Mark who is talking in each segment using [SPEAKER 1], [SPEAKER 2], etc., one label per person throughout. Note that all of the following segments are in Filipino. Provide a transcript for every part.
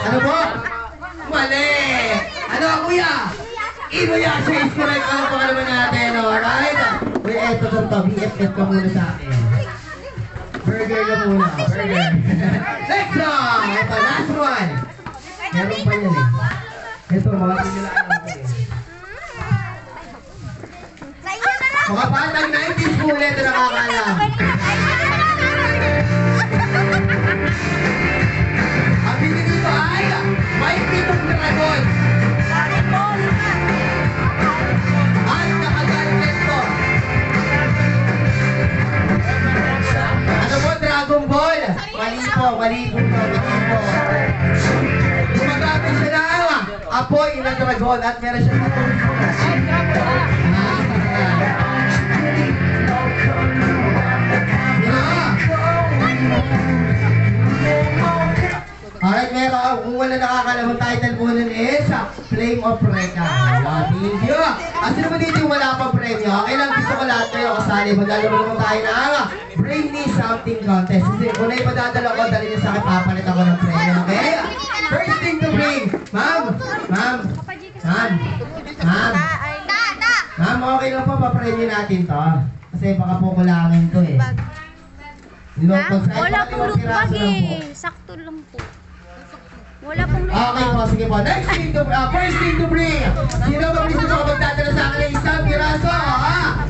[SPEAKER 1] Ano po? Mali! Ano, kuya? Inuyasha is correct. Ano po naman natin, alright? Uy, eto to, BFF ka muna sa akin. Burger ka muna, burger. Next one! Ito, last one. Meron pa yan eh. Ito, mga tinilaan natin. Mga batang 90s po ulit na nakakalam. Ang bili dito ay may pitong dragon. At nakagalmet ko. Ano po, Dragon Ball? Mali po, mali po. Gumagamit siya na apoy na dragon at meron siya na alright, meron. Kung wala nakakalam, ang title po nun is Flame of Reka. Thank you. Kasi naman dito yung wala pang premyo. Kailan gusto ko lahat kayo kasali. Maglalaro naman tayo na Bring Me Something Contest. Kasi kung na ipadadala ko, dali niyo sa akin, papalit ako ng premyo. Okay? First thing to bring. Ma'am. Ma'am, okay lang po, papremyo natin to. Kasi baka po kulangin to eh.
[SPEAKER 2] Wala pong lutwag eh. Sakto lang po. Wala pong lutwag.
[SPEAKER 1] Okay po, sige po. Next thing to first thing to bring. Sino ba gusto ko magdadala sa akin ng isang piraso?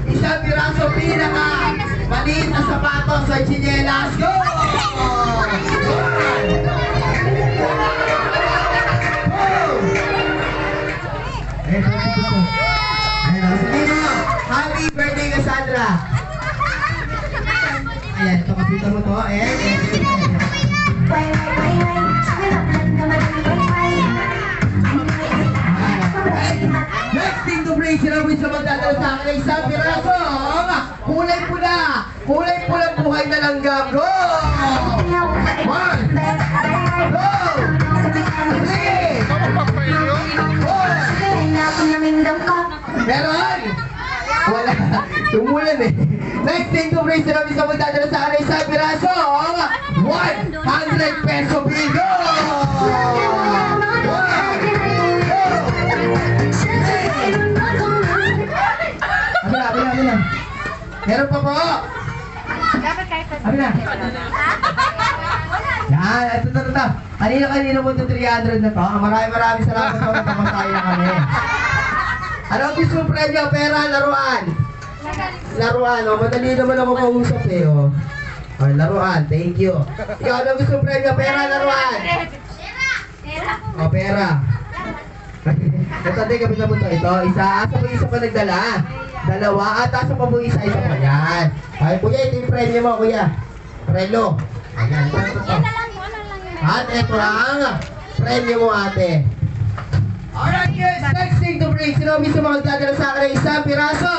[SPEAKER 1] Isang piraso pinaka maliit na sapatos sa chinelas. Go! Happy birthday, Cassandra! Ayan, ito kapita mo to. Next thing to bring, sila mo sa magdadala sa akin ay isang piraso. Kulay pula. Kulay pulang buhay na langgam. Go! 1, 2, 3, 4. Meron! Wala. Tumulan eh. Next thing to bring, sila mo sa magdadala sa akin ay isang piraso. 100 peso bigo! Abi na. Meron pa po.
[SPEAKER 2] Dapat kahit pa.
[SPEAKER 1] Abi na. Yan, ito. Kanina po ito 300 na to. Maraming salamat po na tayo na kami. Ano ang gusto mong premyo? Pera, laruan. Laruan, madali naman ako kausap eh. Laruan, thank you. Ikaw, ano ang gusto mong premyo? Pera, laruan. Pera. Ito, hindi kapit na po ito. Isa, asa mo isa pa nagdala? Dalawa, at asa pa mo isa pa yan. Ay, kuya, ito yung premyo mo, kuya. Prelo. Ayan, ito. At ito ang premyo mo, ate. Alright guys, next thing to bring. Sino mismo magdadala sa akin ng isang piraso?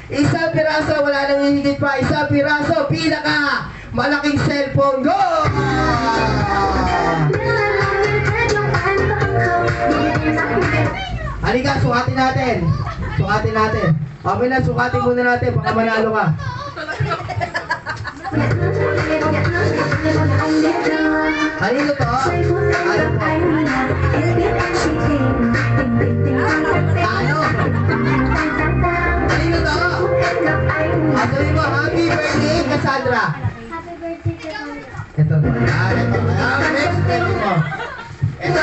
[SPEAKER 1] Isang piraso, wala nang hihigit pa. Isang piraso, pinaka malaking cellphone. Go! Halika, sukatin natin. Okay na, sukatin muna natin. Baka manalo ka. Kanino to? Ano po? Ano? Kanino to? Sabi mo, happy birthday, Cassandra.
[SPEAKER 2] Happy birthday to you.
[SPEAKER 1] Ito. Next birthday mo. Ito.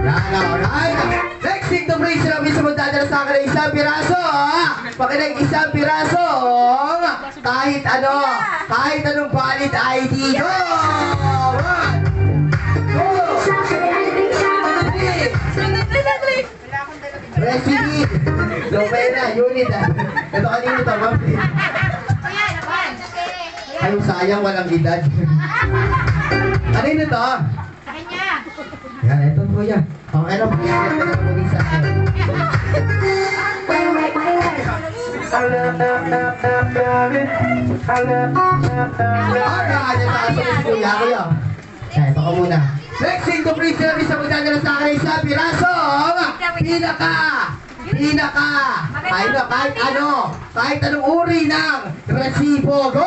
[SPEAKER 1] Alright. Next thing to bring, sila mismo magdadala sa akin ng isang piraso. Pakinig, isang piraso. Kahit anong valid ID. Go! 1, 2, 3. Resident. Lovena, unit. Ito kanino to, ma'am? Ay, sayang, walang edad. Kanino to?
[SPEAKER 2] Sa kanya.
[SPEAKER 1] Yan, ito po yan. Ano po yan? Ito po yung sa akin. Alright, ito aso ko si kuya. Ito ka muna. Next thing to bring, sila sa magdadala sa akin sa piraso. Kahit anong uri ng resibo. Go!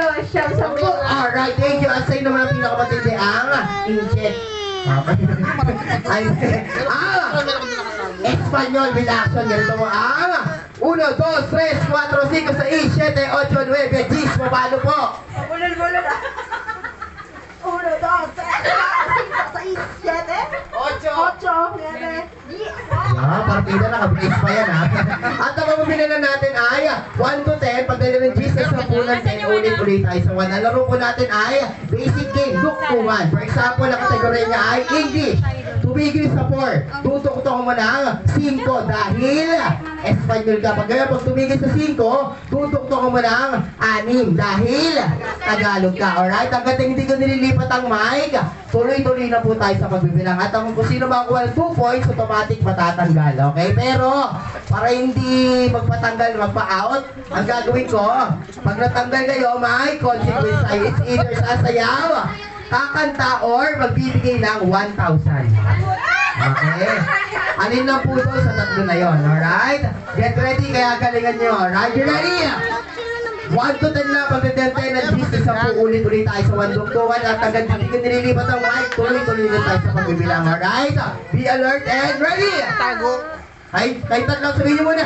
[SPEAKER 3] 8, siyam, 10.
[SPEAKER 1] Alright, thank you. At sa'yo naman ang pinakamatindi ang inject. Ay, Espanyol with action. Ganito mo ang 1, 2, 3, 4, 5, 6, 7, 8, 9, 10. Mabalo po.
[SPEAKER 3] Bulol-bulol ah. 1, 2, 3, 4, 5, 6, 7, 8, 9, 10.
[SPEAKER 1] Partida na, ka-brace pa yan ha. At ang mamamili na natin ay 1 to 10. Pagdali ng Jesus sa punan 10, ulit tayo sa 1. Ang laro po natin ay basic game, look to 1. For example, ang kategorya niya ay English. 2 tumigil sa 4, tutok-tok mo ng 5 dahil Espanyol ka. Pag ngayon, pag tumigil sa 5, tutok-tok mo ng 6 dahil Tagalog ka. Alright? Hanggang hindi ko nililipat ang mic, tuloy-tuloy na po tayo sa pagbibilang. At kung sino makakuha ng 2 points, automatic matatanggal. Okay? Pero, para hindi magpatanggal, magpa-out, ang gagawin ko, pag natanggal kayo, may consequence tayo. It's either sasayaw, kakanta, or magbibigay ng 1,000. Okay? Alin lang po doon sa tatlo na yon. Alright? Get ready, kaya galingan nyo. Alright? You ready? 1 to 10 lang, pag 10 at least isang po ulit-ulit tayo sa 1 dugtungan at hanggang hindi ko nililipat ang mic, tuloy-tuloy na tayo sa pagbibilang. Alright? Be alert and ready! Ay, kahit tatlo sabihin nyo muna.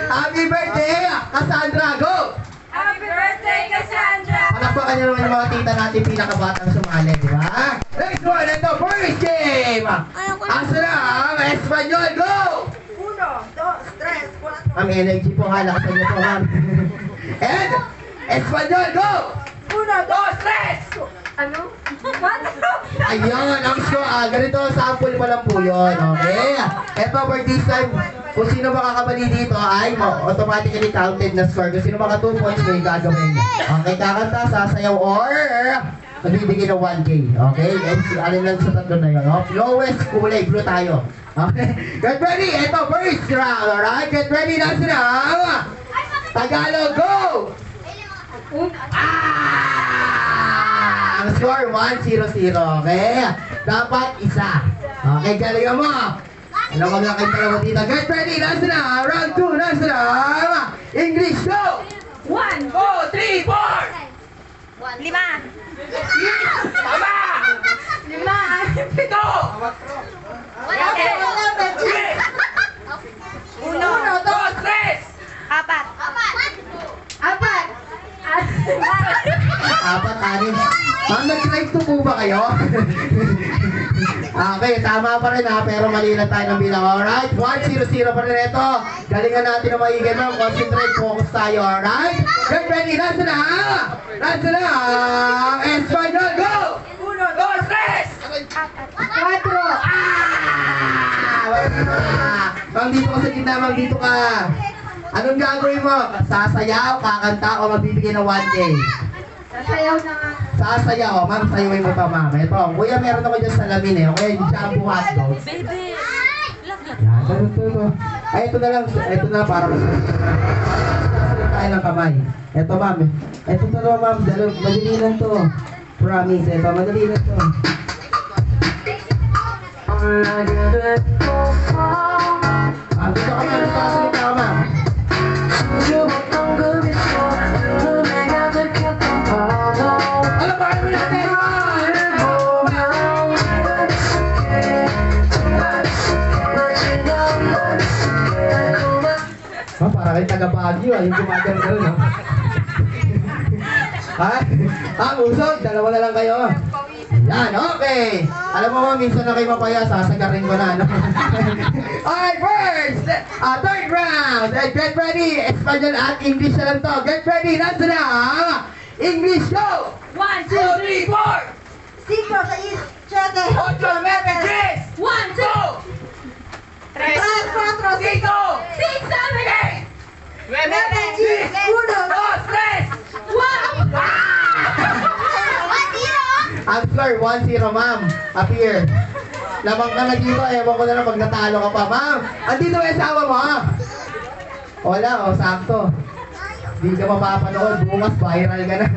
[SPEAKER 1] Happy birthday, Cassandra! Go!
[SPEAKER 3] Happy birthday, Cassandra!
[SPEAKER 1] Palakpakan nyo naman yung mga tita natin pinakabatang sumali, di ba? Next one, ito, first game! Asa na ang Espanyol, go!
[SPEAKER 3] 1, 2, 3, 4.
[SPEAKER 1] Ang energy po, halakasan nyo po, ma'am. And, Espanyol, go!
[SPEAKER 3] 1, 2, 3. Ano? 1,
[SPEAKER 1] Ayun, ang score, ganito, sample pa lang po yun, okay? Eto, for this time, kung sino makakamali dito ay automatically counted na score. Kung sino maka 2 points, may gagawin. Okay, kakanta, sasayaw, or magbibigay ng 1K, okay? And alin lang sa tatlo na yun, okay? Lowest kulay, blue tayo. Okay? Get ready, eto, first round, alright? Get ready, nasa na? Tagalog, go! Ang score, 1-0-0, okay? Dapat isa. Okay, galingan mo. Alam ko na kayo talaga dito. Get ready, nasa na? Round 2, nasa na? English, go!
[SPEAKER 3] 1,
[SPEAKER 1] 2, 3, 4!
[SPEAKER 2] 5.
[SPEAKER 1] Tama!
[SPEAKER 3] 5.
[SPEAKER 1] Ito! 1, 2, 3!
[SPEAKER 2] 4.
[SPEAKER 1] 4, 6. Ma'am, nag-drive to po ba kayo? Okay, tama pa rin ha, pero mali na tayo ng bilang. Alright, 1-0-0 pa rin ito. Galingan natin ang maigay mo. Concentrate, focus tayo. Alright? Get ready, nasa na? Nasa na? Espanyol, go! 1, 2, 3! 4! Ma'am, dito ka sa gitna, ma'am, dito ka. Anong gagawin mo? Sasayaw, kakanta, o magbibigay ng 1K?
[SPEAKER 3] Sasayaw na nga.
[SPEAKER 1] Sasayaw, ma'am, sayawin mo pa, ma'am. Ito, kuya, meron ako dyan salamin eh. Okay, shampoo hotdog.
[SPEAKER 2] Baby.
[SPEAKER 1] Yan, ito. Ay, ito na lang. Ito na, para mas tayo ng kamay. Ito, ma'am. Ito to, ma'am. Madali lang to. Promise. Ito, madali lang to. Ma'am, dito ka, ma'am. Kasalita ka, ma'am. Alam ba, ano natin? Oh, para kayo taga-Baguio, yung gumagano no? Ha? Ang usog, dalawa na lang kayo. Yan, okay. Alam mo mo, minsan na kayo mapaya, sasagarin ko na, no? Alright, first, third round. Get ready, Espanyol at English na lang to. Get ready, nasa na? English, go!
[SPEAKER 3] 1,
[SPEAKER 1] 2, 3,
[SPEAKER 3] 2,
[SPEAKER 1] 4!
[SPEAKER 3] 5, 6, 7, 8, 9, 10,
[SPEAKER 1] 1, 2,
[SPEAKER 3] 3, 4, 5, 6, 7, 8, 9, 10, 1, 2, 3, 1!
[SPEAKER 1] Ang score, 1-0, ma'am. Appear. Lamang ka na dito, ewan ko na lang pag natalo ka pa. Ma'am, andito yung asawa mo, ha? Wala, o, sakto. Hindi ka mapapanood, bukas viral ka na.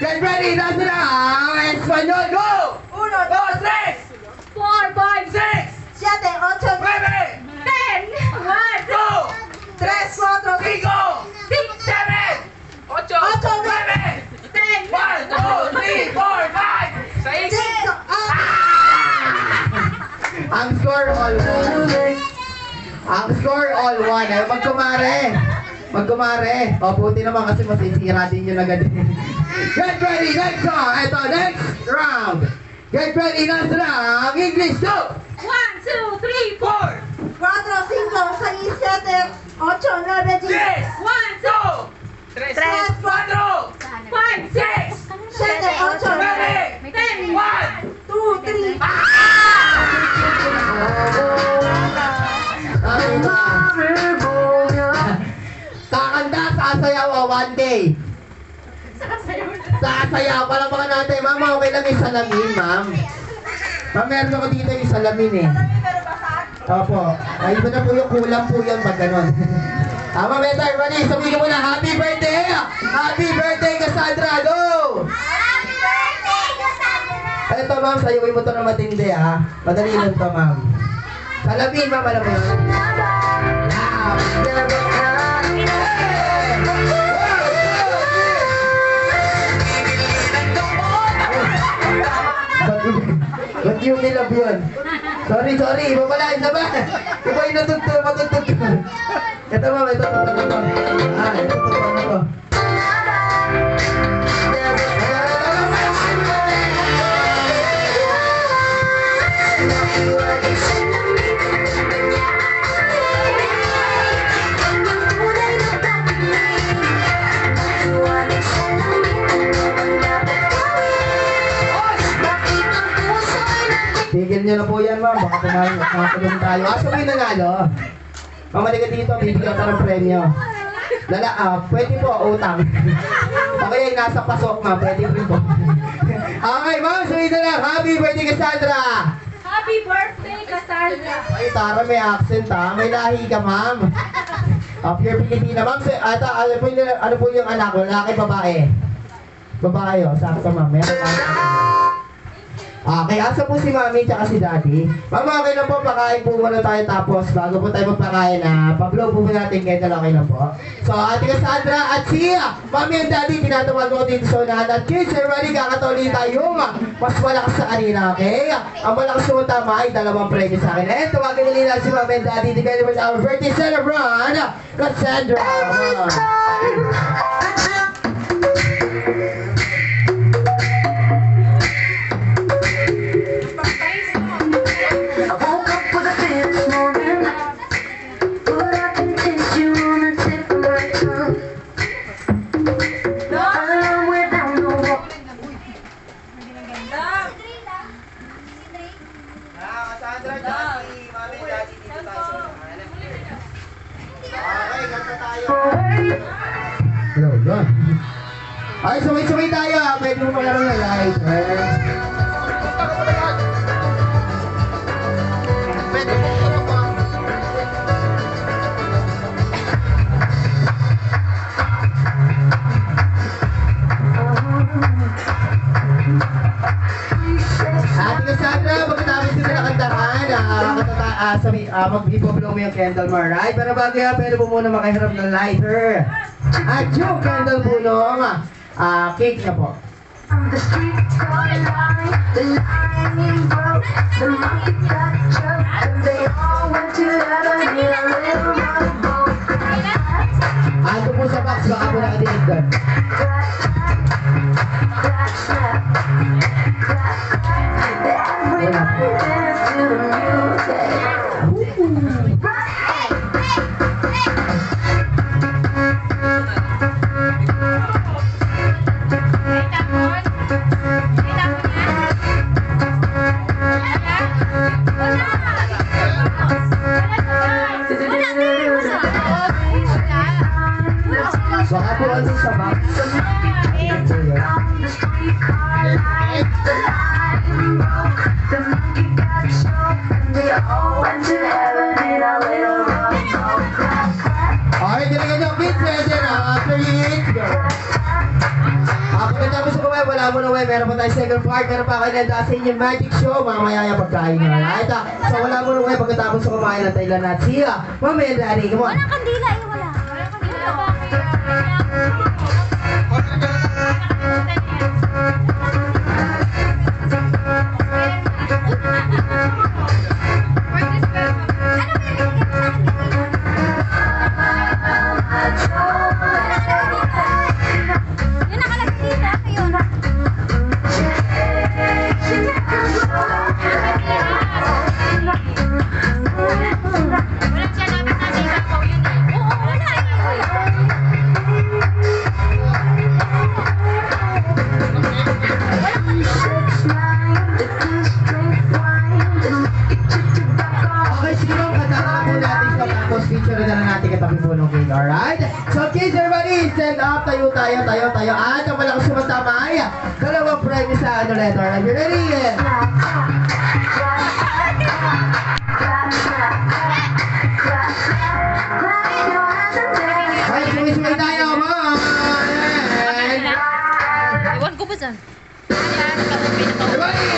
[SPEAKER 1] Get ready, nasa na ang Espanyol, go! 1, 2, 3,
[SPEAKER 3] 4, 5,
[SPEAKER 1] 6,
[SPEAKER 3] 7, 8,
[SPEAKER 1] 9,
[SPEAKER 3] 10, 1,
[SPEAKER 1] 2,
[SPEAKER 3] 3, 4,
[SPEAKER 1] 5,
[SPEAKER 3] 6, 7,
[SPEAKER 1] 8,
[SPEAKER 3] 8,
[SPEAKER 1] 9,
[SPEAKER 3] 10,
[SPEAKER 1] 1, 2, 3, 4, 5,
[SPEAKER 3] 6,
[SPEAKER 1] ang score, all one. Ang score, all one. Ay, magkumare. O, buti naman kasi masisira din yun agad. Get ready, next song. Ito, next round. Get ready, nasa na ang English, go!
[SPEAKER 3] 1, 2, 3, 4,
[SPEAKER 1] 4,
[SPEAKER 3] 5, 6, 7, 8, 9, 10, 1, 2,
[SPEAKER 1] 3,
[SPEAKER 3] 3,
[SPEAKER 1] 4,
[SPEAKER 3] 5, 6, 7, 8, 9, 10, 1, 2, 3,
[SPEAKER 1] 1K. Sasayaw. Palamakan natin. Ma'am, okay lang yung salamin, ma'am. Ma'am, meron ako dito yung salamin eh. Opo. Ay, iba na po yung kulang po yun pag ganon. Ma'am, ito, everybody. Sabihin mo na, happy birthday! Happy birthday, Cassandra! Go!
[SPEAKER 3] Happy birthday, Cassandra!
[SPEAKER 1] Ito, ma'am, sayuin mo to na matindi, ha? Madali lang to, ma'am. Salamin, ma'am, alam mo yun. Ba't yung nilab yun? Sorry, iba pala, isa ba? Iba yung matutog ko. Ito ma'am, ito. Ito to. Tigil nyo na po yan, ma'am. Baka kumakulong tayo. Asa mo yung nanalo? Mamali ka dito, bibigyan ka ng premyo. Pwede po, utang. Okay, yung nasa pasok, ma'am. Pwede rin po. Okay, ma'am, suwita lang. Happy birthday, Cassandra!
[SPEAKER 3] Happy birthday, Cassandra!
[SPEAKER 1] Ay, Tara, may accent, ha? May lahi ka, ma'am. Pure Pilipina. Ma'am, ano po yung anak mo? Lalaki, babae? Babae, o. Sakto, ma'am. Meron kaya asa po si mami tsaka si daddy. Mama, okay lang po, pakain po muna tayo tapos bago po tayo magpakain pa-blow po natin kayo na okay lang po. So, Ate Cassandra at si mami and daddy, tinatawag ko dito sa unahan at kids, everybody, kakatuli tayong mas malakas sa kanina, okay? Ang malakas yung tama ay 2 premyo sa akin. And tawagin nila si mami and daddy together with our birthday celebrant, Cassandra. Cassandra, daddy, mami, daddy, dito tayo sa unahan. Okay, kanta tayo. Hello, John. Ay, sumay-sumay tayo. Pwede mo malaro ng light. Pwede mo malaro pa. Ate Cassandra, pagkatapos dito na kantahan, mag-iboblow mo yung candle mo, right? Pero bago yan, pwede po muna makaharap ng lighter. At yung candle po nung cake na po.
[SPEAKER 4] The streets got line, the line broke, the monkey got choked, and they all went to heaven in a little rowboat.
[SPEAKER 1] Ando po sa box, baka po nakadinig doon.
[SPEAKER 4] Clap, clap, snap, clap, clap, everybody dance to the music.
[SPEAKER 1] Baka po ano sa box.
[SPEAKER 4] On the street car line, the line broke, the monkey got choked, and they all went to heaven in a little rowboat. Clap, clap.
[SPEAKER 1] Okay, galingan nyo, kids, ready na. After you eat, go. Pagkatapos ko wala mo na meron pa tayo second part, meron pa kayo na sa inyong magic show, mamaya yung pagkain nyo, right? So wala mo na pagkatapos ko kumain ng Thailand at siya, mamaya daddy, come on.
[SPEAKER 2] Walang kandila eh, wala. Walang kandila. Yun nakalagay dito. Ayun. Walang siya namin na dito. Oo, wala eh.
[SPEAKER 1] tayo. At ang malakas sumasamay. Dalawang premyo sa ano letter. Are you ready? Ay, sumisumay tayo, man!
[SPEAKER 2] Iwan ko ba saan?
[SPEAKER 1] Everybody!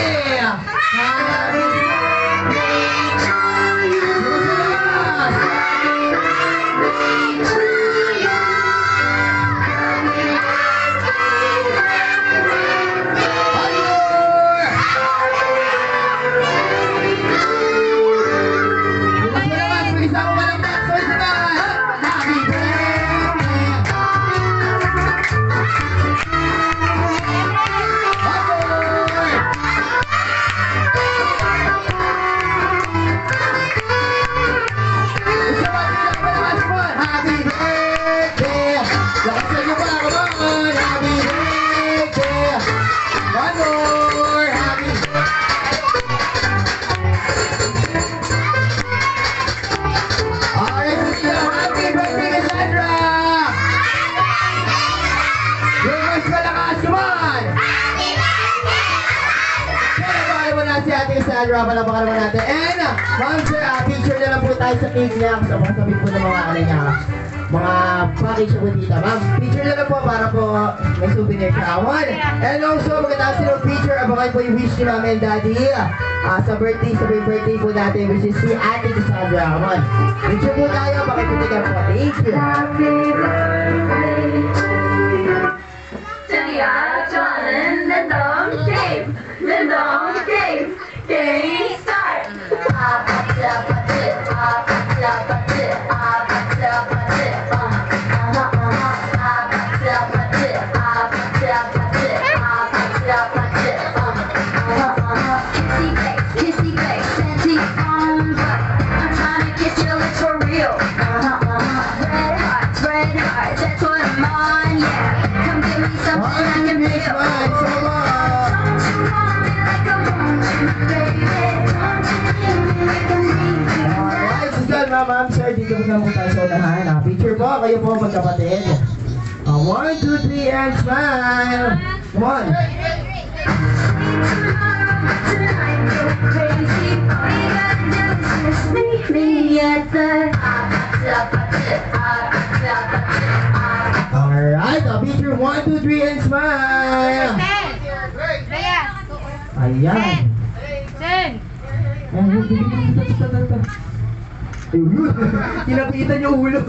[SPEAKER 1] Happy birthday to you! Sandra, palapakan naman natin. And, ma'am sir, picture na lang po tayo sa cake niya. Kasama sabi po ng mga ano niya, mga package po dito. Ma'am, picture na lang po para po may souvenir siya. One. And also, magkatapos ng picture, abangan po yung wish ni ma'am and daddy. Sa birthday po natin, which is si Ate Cassandra. Come on. Picture po tayo, pakipitigan po. Thank you.
[SPEAKER 4] Happy birthday to you. Tanya, John, Lindong, Dave, Lindong, Dave, Game start. Kissy face, scenty arms. I'm trying to kiss your lips for real. Red hearts, that's what I'm on, yeah. Come give me something I can feel. Don't you want me like I want you, baby? Don't you need me like I need you?
[SPEAKER 1] Alright, so dyan, ma'am, sir, dito na po tayo sa unahan. Picture po, kayo po magkapatid. 1, 2, 3, and smile. Come on.
[SPEAKER 4] Tonight you're crazy. All you gotta do is just meet me at the.
[SPEAKER 1] Alright, picture 1, 2, 3, and smile. Ayan. Kinapitan yung ulo.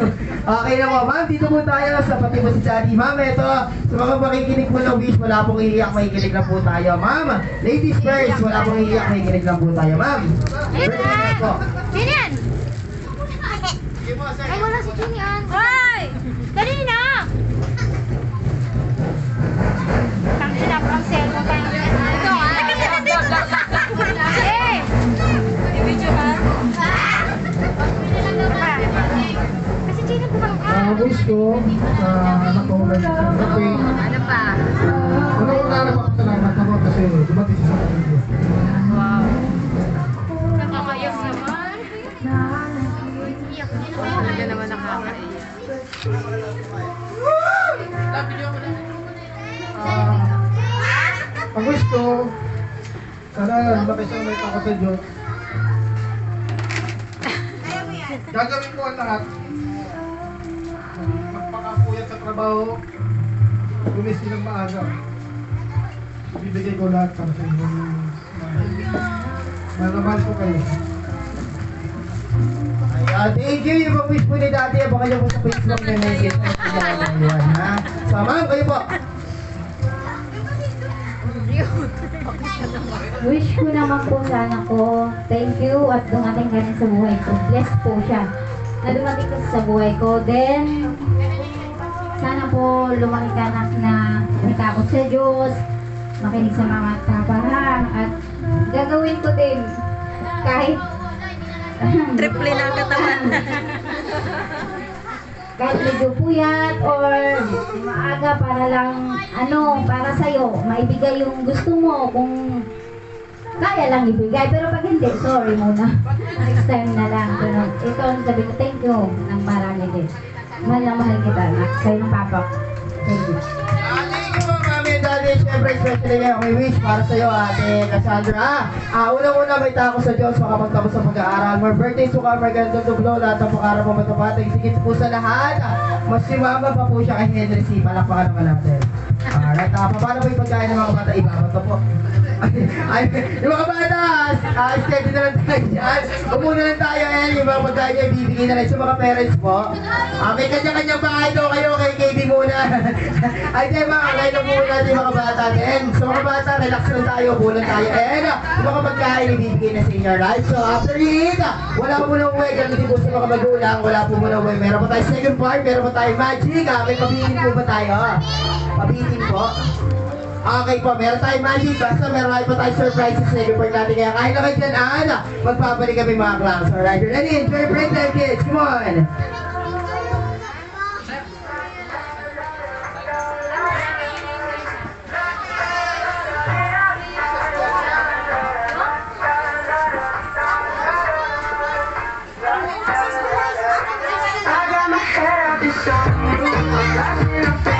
[SPEAKER 1] Okay na po, ma'am. Dito po tayo sa pati po si Daddy. Ma'am, ito, sa mga makikinig po ng wish, wala pong iiyak, makikinig lang po tayo. Ma'am, ladies first, wala pong iiyak, makikinig lang po tayo. Ma'am, birthday po.
[SPEAKER 2] Sino yan? Ay, wala si Jenny Ann. Hoy! Dali na! Tangin na po ang cellphone tayo. Ito nga. Eh! I-video ka? Kasi Jenny po bang ka?
[SPEAKER 5] Wish ko sa anak ko kasi
[SPEAKER 2] Ano pa?
[SPEAKER 5] una napakasalamat ako kasi dumating siya sa pamilya.
[SPEAKER 2] Wow. Nakakayos naman. Iyak din naman. Talaga naman nakakaiyak.
[SPEAKER 5] Ang wish ko, sana makisama ako sa Diyos. Gagawin ko ang lahat. Magpakapuyat sa trabaho, gumising ng maaga. Ibibigay ko lahat para sa inyo. Mahal ko kayo.
[SPEAKER 1] Ayan, thank you. Yung mga wish po ni Daddy, abangan niyo po sa Facebook na message. Ha? So, ma'am, kayo po.
[SPEAKER 6] Wish ko naman po sana ko, thank you at dumating ka rin sa buhay ko. Bless po siya na dumating ka sa buhay ko. Then, sana po lumaki ka na natakot sa Diyos, makinig sa mga tapahan at gagawin ko din kahit
[SPEAKER 2] Triple na ang katawan.
[SPEAKER 6] kahit medyo puyat or maaga para lang para sa'yo, maibigay yung gusto mo kung kaya lang ibigay. Pero pag hindi, sorry muna. Next time na lang. Ganun. Ito ang sabi ko, thank you ng marami din. Mahal na mahal kita, anak. Sa'yo ng papa ko.
[SPEAKER 1] Thank you po, mami and daddy. Siyempre, especially ngayon, may wish para sa'yo, ate Cassandra. Unang-una, may tako sa Diyos, makapagtapos sa pag-aaral. More birthdays to come, magandang tublo, lahat ng pangarap mo matupatay. Sigit po sa lahat. Mas si mama pa po siya kay Henry C. Palakpakan naman natin. Alright, paano po yung pagkain ng mga bata? Ibabato po. Ay, yung mga bata, steady na lang tayo dyan. Upo na lang tayo, yung mga pagkain niya, ibibigay na lang sa mga parents po. May kanya-kanyang bahay daw kayo, kay KB muna. Ay, tayo mga, kaya na muna natin yung mga bata. And sa mga bata, relax lang tayo, upo lang tayo. And yung mga pagkain, ibibigay na sa inyo, right? So, after it, wala po muna uwi, gamitin po sa mga magulang, wala po muna uwi. Meron pa tayo second part, meron pa tayo magic, may pabihin po ba tayo? Pabihin po. Okay po, meron tayong magic, basta meron pa tayong surprises na report natin. Kaya kahit na kayo dyan, magpapalik kami mga clowns. Alright, you're ready? Enjoy break time, kids. Come on!
[SPEAKER 4] I got my head out the sun, I'm rising up.